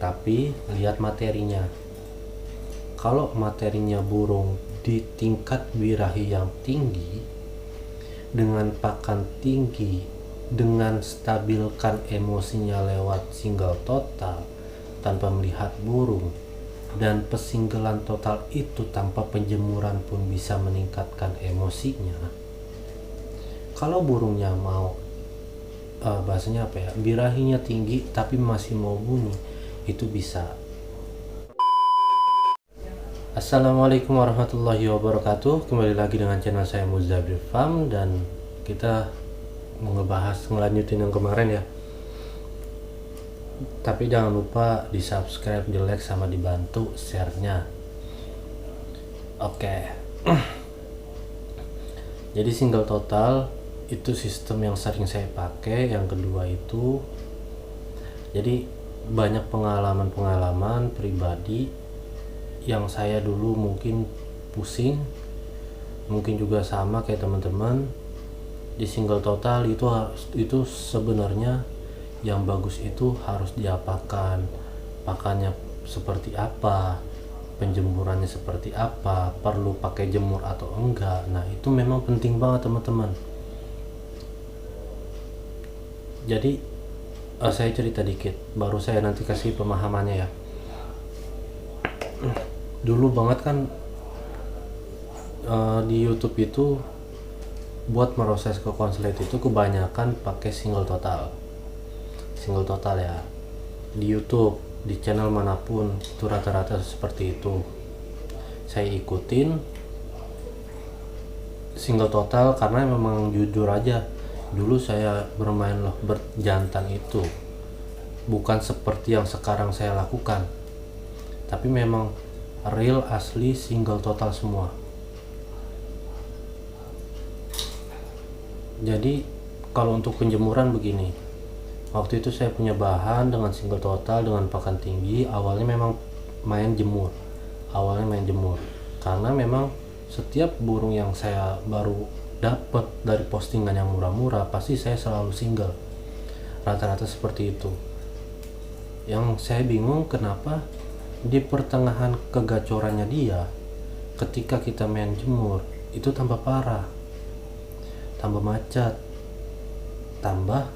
tapi lihat materinya. Kalau materinya burung di tingkat birahi yang tinggi, dengan pakan tinggi, dengan stabilkan emosinya lewat single total tanpa melihat burung, dan pesinggelan total itu tanpa penjemuran pun bisa meningkatkan emosinya. Kalau burungnya mau bahasanya apa ya, birahinya tinggi tapi masih mau bunyi, itu bisa. Assalamualaikum warahmatullahi wabarakatuh. Kembali lagi dengan channel saya Muzabil Farm, dan kita mau ngelanjutin yang kemarin ya. Tapi jangan lupa di subscribe, di like, sama dibantu share-nya. Oke. Jadi single total itu sistem yang sering saya pakai. Yang kedua itu, jadi banyak pengalaman pribadi yang saya dulu mungkin pusing, mungkin juga sama kayak teman-teman. Di single total itu sebenarnya yang bagus itu harus diapakan, pakannya seperti apa, penjemurannya seperti apa, perlu pakai jemur atau enggak. Nah itu memang penting banget teman-teman. Jadi saya cerita dikit, baru saya nanti kasih pemahamannya ya. Dulu banget kan di YouTube itu buat meroses ke konslet itu kebanyakan pakai single total ya. Di YouTube, di channel manapun itu rata-rata seperti itu. Saya ikutin single total karena memang jujur aja, dulu saya bermain berjantan itu bukan seperti yang sekarang saya lakukan, tapi memang real asli single total semua. Jadi kalau untuk penjemuran begini, waktu itu saya punya bahan dengan single total dengan pakan tinggi. Awalnya memang main jemur karena memang setiap burung yang saya baru dapat dari postingan yang murah-murah pasti saya selalu single, rata-rata seperti itu. Yang saya bingung kenapa di pertengahan kegacorannya dia, ketika kita main jemur itu tambah parah, tambah macet, tambah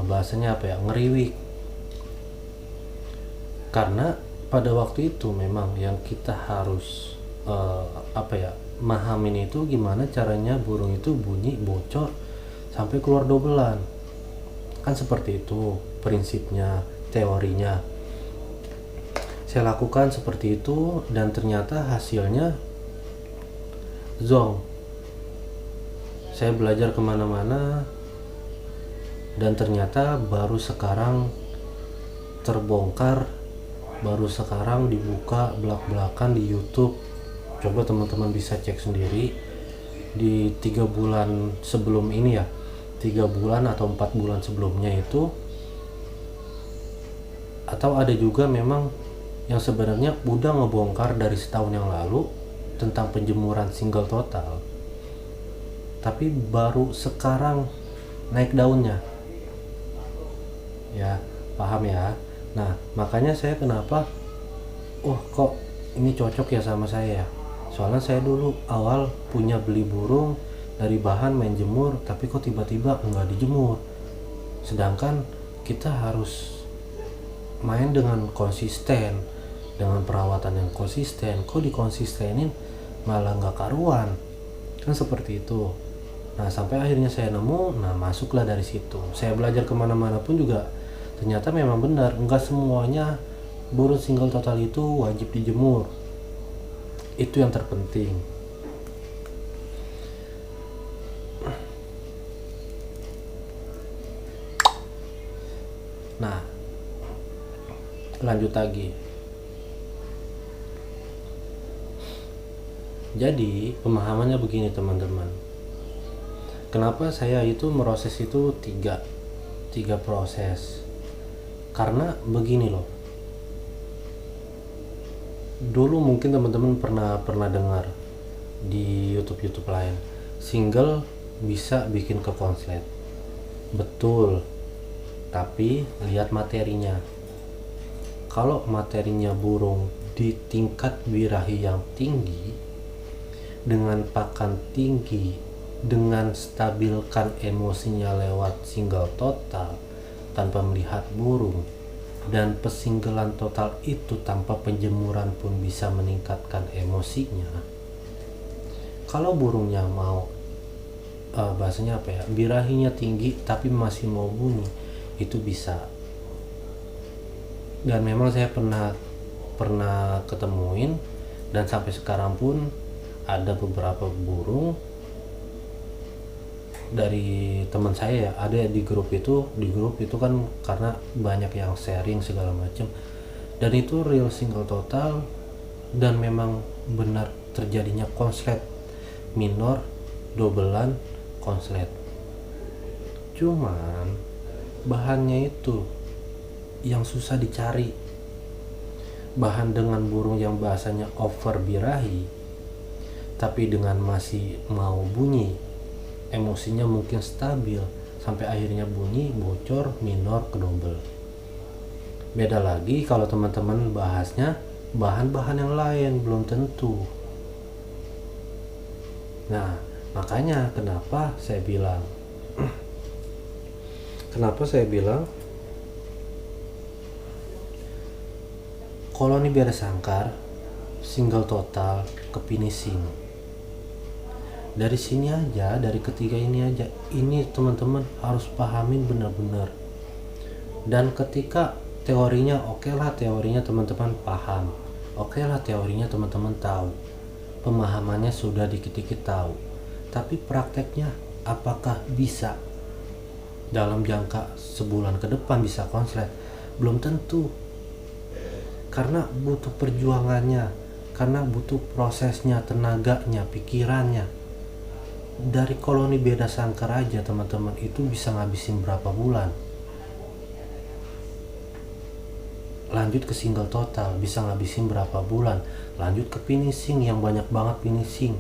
bahasanya apa ya, ngeriwik. Karena pada waktu itu memang yang kita harus mahamin itu gimana caranya burung itu bunyi bocor sampai keluar dobelan, kan seperti itu prinsipnya, teorinya. Saya lakukan seperti itu dan ternyata hasilnya zonk. Saya belajar kemana-mana dan ternyata baru sekarang terbongkar, baru sekarang dibuka belak-belakan di YouTube. Coba teman-teman bisa cek sendiri di 3 bulan sebelum ini ya, 3 bulan atau 4 bulan sebelumnya itu. Atau ada juga memang yang sebenarnya udah ngebongkar dari setahun yang lalu tentang penjemuran single total, tapi baru sekarang naik daunnya ya, paham ya. Nah makanya saya kenapa kok ini cocok ya sama saya ya, soalnya saya dulu awal punya beli burung dari bahan main jemur, tapi kok tiba-tiba nggak dijemur, sedangkan kita harus main dengan konsisten, dengan perawatan yang konsisten. Kok dikonsistenin malah nggak karuan, kan seperti itu. Nah sampai akhirnya saya nemu, nah masuklah dari situ. Saya belajar kemana-mana pun juga ternyata memang benar, nggak semuanya burung single total itu wajib dijemur. Itu yang terpenting. Nah lanjut lagi. Jadi pemahamannya begini teman-teman, kenapa saya itu meroses itu tiga proses. Karena begini loh, dulu mungkin teman-teman pernah dengar di YouTube lain, single bisa bikin ke konslet. Betul, tapi lihat materinya. kalau materinya burung di tingkat birahi yang tinggi, dengan pakan tinggi, dengan stabilkan emosinya lewat single total tanpa melihat burung, dan pesinggelan total itu tanpa penjemuran pun bisa meningkatkan emosinya. Kalau burungnya mau bahasanya apa ya, birahinya tinggi tapi masih mau bunyi, itu bisa. Dan memang saya pernah ketemuin, dan sampai sekarang pun ada beberapa burung dari teman saya ya, ada di grup itu kan karena banyak yang sharing segala macam, dan itu real single total, dan memang benar terjadinya konslet minor, dobelan, konslet. Cuman bahannya itu yang susah dicari, bahan dengan burung yang bahasanya over birahi tapi dengan masih mau bunyi, emosinya mungkin stabil sampai akhirnya bunyi bocor minor ke double. Beda lagi kalau teman-teman bahasnya bahan-bahan yang lain, belum tentu. Nah, makanya kenapa saya bilang koloni biara sangkar single total ke finishing. Dari sini aja, dari ketiga ini aja, ini teman-teman harus pahamin benar-benar. Dan ketika teorinya teorinya teman-teman paham, teorinya teman-teman tahu, pemahamannya sudah dikit-dikit tahu, tapi prakteknya apakah bisa dalam jangka sebulan ke depan bisa konslet? Belum tentu, karena butuh perjuangannya, karena butuh prosesnya, tenaganya, pikirannya. Dari koloni beda sangkar aja teman-teman itu bisa ngabisin berapa bulan, lanjut ke single total bisa ngabisin berapa bulan, lanjut ke finishing yang banyak banget finishing,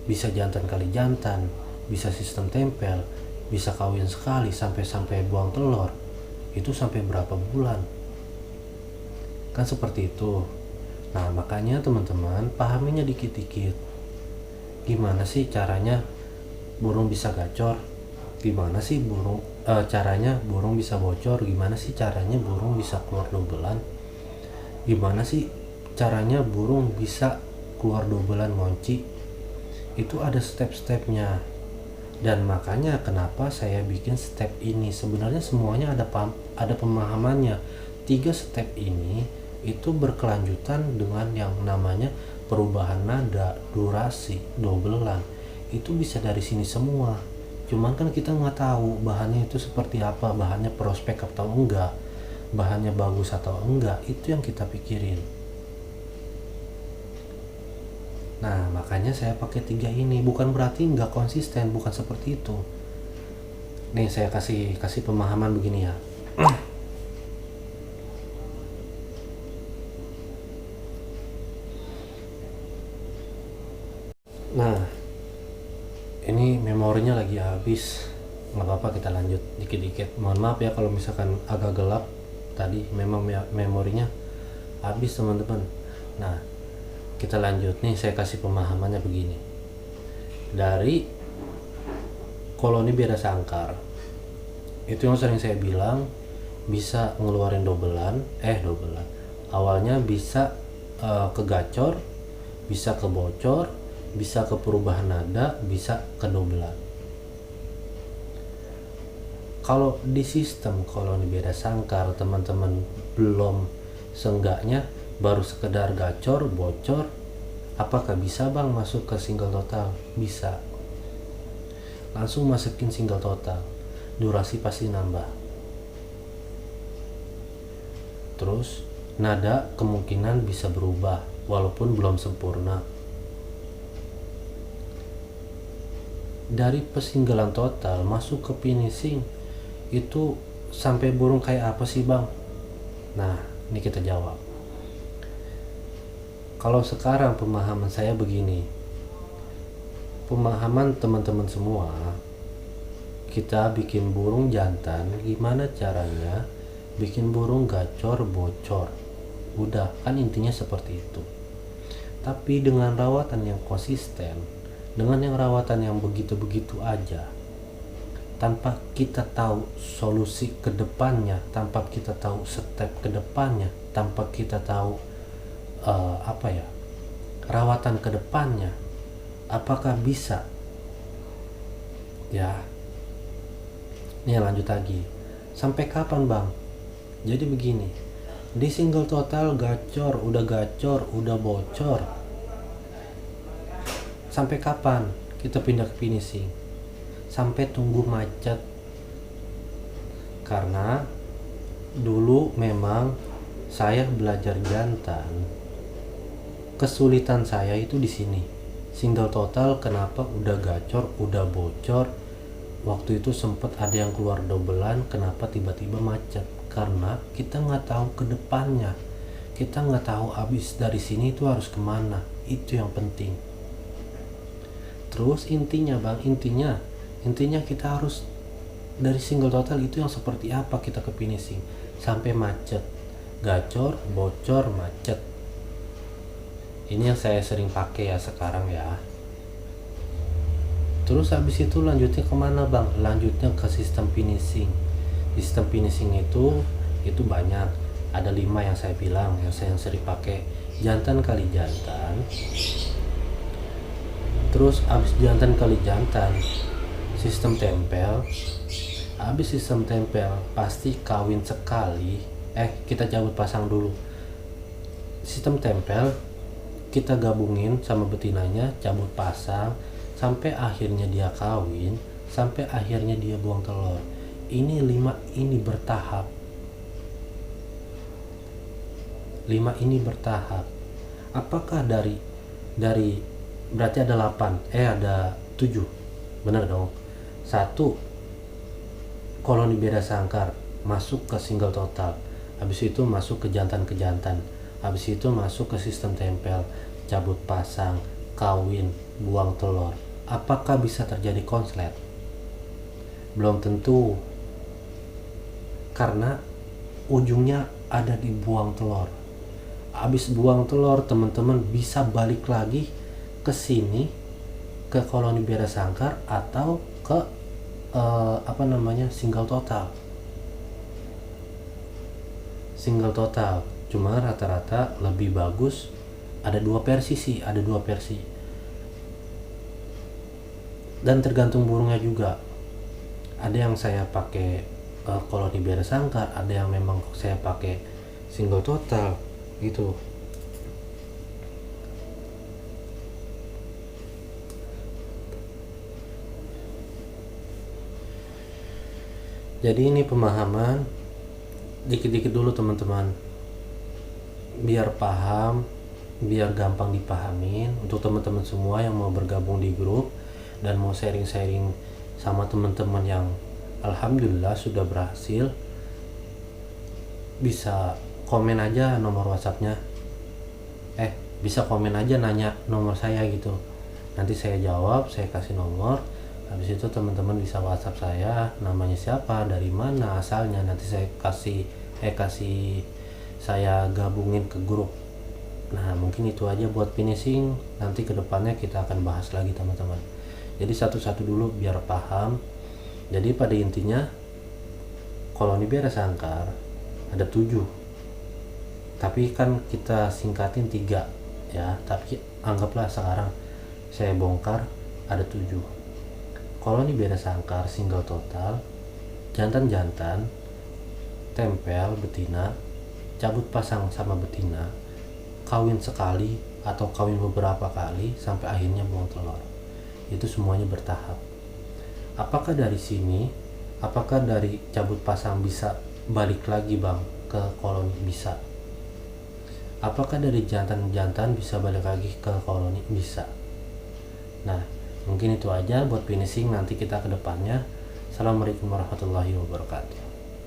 bisa jantan kali jantan, bisa sistem tempel, bisa kawin sekali sampai buang telur, itu sampai berapa bulan, kan seperti itu. Nah makanya teman-teman pahaminya dikit-dikit. Gimana sih caranya burung bisa gacor, gimana sih caranya burung bisa bocor, gimana sih caranya burung bisa keluar dobelan, gimana sih caranya burung bisa keluar dobelan ngonci. Itu ada step-stepnya, dan makanya kenapa saya bikin step ini. Sebenarnya semuanya ada pemahamannya. 3 step ini itu berkelanjutan dengan yang namanya perubahan nada, durasi, dobelan. Itu bisa dari sini semua. Cuman kan kita nggak tahu bahannya itu seperti apa, bahannya prospek atau enggak, bahannya bagus atau enggak, itu yang kita pikirin. Nah makanya saya pakai 3 ini, bukan berarti nggak konsisten, bukan seperti itu. Nih saya kasih pemahaman begini ya. Nah ini memorinya lagi habis, nggak apa-apa kita lanjut dikit-dikit. Mohon maaf ya kalau misalkan agak gelap tadi, memang memorinya habis teman-teman. Nah kita lanjut nih, saya kasih pemahamannya begini. Dari koloni biara sangkar itu yang sering saya bilang bisa ngeluarin dobelan, awalnya bisa ke gacor, bisa ke bocor, bisa ke perubahan nada, bisa ke dobelan. Kalau di sistem koloni biara sangkar teman-teman belum, seenggaknya baru sekedar gacor, bocor, apakah bisa bang masuk ke single total? Bisa, langsung masukin single total, durasi pasti nambah. Terus nada kemungkinan bisa berubah walaupun belum sempurna. Dari pesinggelan total masuk ke finishing itu sampai burung kayak apa sih bang? Nah ini kita jawab. Kalau sekarang pemahaman saya begini, pemahaman teman-teman semua, kita bikin burung jantan gimana caranya bikin burung gacor bocor. Udah, kan intinya seperti itu. Tapi dengan rawatan yang konsisten, dengan yang rawatan yang begitu-begitu aja, tanpa kita tahu solusi ke depannya, tanpa kita tahu step ke depannya, tanpa kita tahu rawatan ke depannya, apakah bisa? Ya, nih lanjut lagi. Sampai kapan bang? Jadi begini, di single total gacor, udah bocor. Sampai kapan kita pindah ke finishing? Sampai tunggu macet. Karena dulu memang saya belajar jantan, kesulitan saya itu di sini. Single total kenapa udah gacor, udah bocor. Waktu itu sempat ada yang keluar dobelan, kenapa tiba-tiba macet? Karena kita nggak tahu ke depannya, kita nggak tahu abis dari sini itu harus kemana. Itu yang penting. Terus intinya bang, intinya kita harus dari single total itu yang seperti apa kita ke finishing sampai macet, gacor, bocor, macet. Ini yang saya sering pakai ya sekarang ya. Terus habis itu lanjutnya kemana bang? Lanjutnya ke sistem finishing. Sistem finishing itu banyak. Ada 5 yang saya bilang, yang saya sering pakai. Jantan kali jantan. Terus habis jantan kali jantan, sistem tempel. Habis sistem tempel pasti kawin sekali. Kita cabut pasang dulu. Sistem tempel kita gabungin sama betinanya, cabut pasang, sampai akhirnya dia kawin, sampai akhirnya dia buang telur. Ini 5 ini bertahap. 5 ini bertahap. Apakah dari berarti ada 8, ada 7. Benar dong. 1, koloni beda sangkar masuk ke single total. Habis itu masuk ke jantan. Habis itu masuk ke sistem tempel, cabut pasang, kawin, buang telur. Apakah bisa terjadi konslet? Belum tentu. Karena ujungnya ada di buang telur. Habis buang telur, teman-teman bisa balik lagi ke sini, ke koloni beda sangkar atau ke single total. Single total. Cuma rata-rata lebih bagus ada 2 versi sih, dan tergantung burungnya juga. Ada yang saya pakai koloni beda sangkar, ada yang memang saya pakai single total gitu. Jadi ini pemahaman dikit-dikit dulu teman-teman, biar paham, biar gampang dipahamin untuk teman-teman semua yang mau bergabung di grup dan mau sharing-sharing sama teman-teman yang alhamdulillah sudah berhasil. Bisa komen aja nomor WhatsAppnya, bisa komen aja nanya nomor saya gitu, nanti saya jawab, saya kasih nomor. Habis itu teman-teman bisa WhatsApp saya, namanya siapa, dari mana asalnya, nanti saya kasih saya gabungin ke grup. Nah mungkin itu aja buat finishing, nanti kedepannya kita akan bahas lagi teman-teman. Jadi satu-satu dulu biar paham. Jadi pada intinya koloni beda sangkar ada 7, tapi kan kita singkatin 3 ya, tapi anggaplah sekarang saya bongkar ada 7 koloni beda sangkar single total, jantan, tempel betina, cabut pasang sama betina, kawin sekali atau kawin beberapa kali sampai akhirnya buang telur. Itu semuanya bertahap. Apakah dari sini, apakah dari cabut pasang bisa balik lagi bang ke koloni? Bisa. Apakah dari jantan bisa balik lagi ke koloni? Bisa. Nah mungkin itu aja buat finishing, nanti kita ke depannya. Assalamualaikum warahmatullahi wabarakatuh.